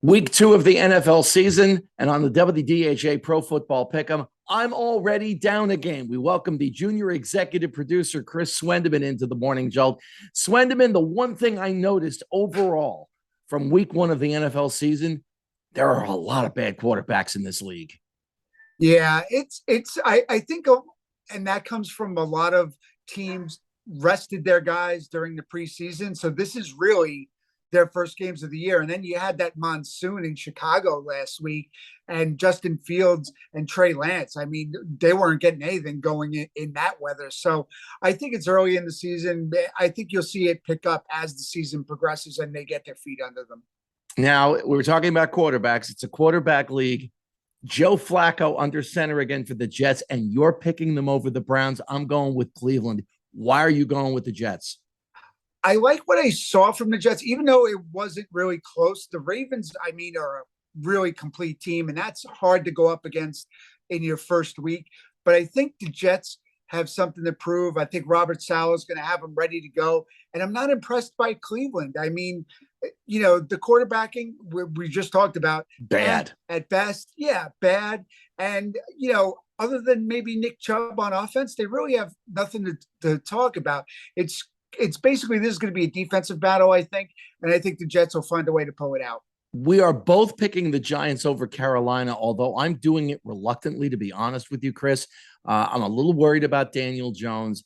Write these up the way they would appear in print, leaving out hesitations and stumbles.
Week 2 of the NFL season, and on the WDHA Pro Football Pick'em, I'm already down a game. We welcome the junior executive producer, Chris Swendeman, into the Morning Jolt. Swendeman, the one thing I noticed overall from week 1 of the NFL season, there are a lot of bad quarterbacks in this league. Yeah, I think, and that comes from a lot of teams rested their guys during the preseason. So this is really their first games of the year. And then you had that monsoon in Chicago last week, and Justin Fields and Trey Lance. I mean, they weren't getting anything going in that weather. So I think it's early in the season. I think you'll see it pick up as the season progresses and they get their feet under them. Now, we were talking about quarterbacks. It's a quarterback league. Joe Flacco under center again for the Jets, and you're picking them over the Browns. I'm going with Cleveland. Why are you going with the Jets? I like what I saw from the Jets, even though it wasn't really close. The Ravens, I mean, are a really complete team, and that's hard to go up against in your first week. But I think the Jets have something to prove. I think Robert Saleh is going to have them ready to go. And I'm not impressed by Cleveland. I mean, you know, the quarterbacking we just talked about. Bad. At best. Yeah, bad. And, you know, other than maybe Nick Chubb on offense, they really have nothing to talk about. It's basically, this is going to be a defensive battle, I think. And I think the Jets will find a way to pull it out. We are both picking the Giants over Carolina, although I'm doing it reluctantly, to be honest with you, Chris. I'm a little worried about Daniel Jones.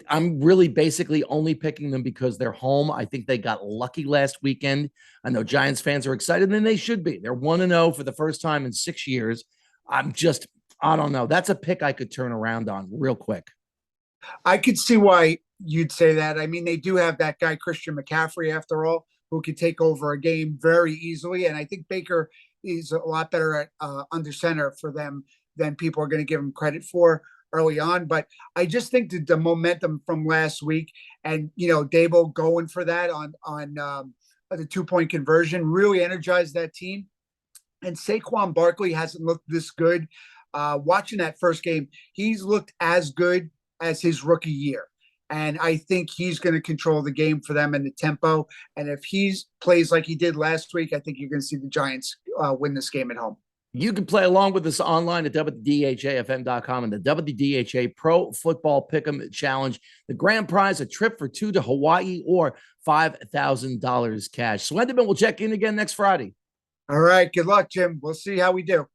I'm really basically only picking them because they're home. I think they got lucky last weekend. I know Giants fans are excited, and they should be. They're 1-0 for the first time in 6 years. I don't know. That's a pick I could turn around on real quick. I could see why you'd say that. I mean, they do have that guy, Christian McCaffrey, after all, who could take over a game very easily. And I think Baker is a lot better at under center for them than people are going to give him credit for early on. But I just think that the momentum from last week and, you know, Dable going for that on the 2-point conversion really energized that team. And Saquon Barkley hasn't looked this good. Watching that first game, he's looked as good as his rookie year. And I think he's going to control the game for them and the tempo. And if he plays like he did last week, I think you're going to see the Giants win this game at home. You can play along with us online at WDHAFM.com and the WDHA Pro Football Pick'em Challenge. The grand prize, a trip for 2 to Hawaii or $5,000 cash. Swendeman will check in again next Friday. All right. Good luck, Jim. We'll see how we do.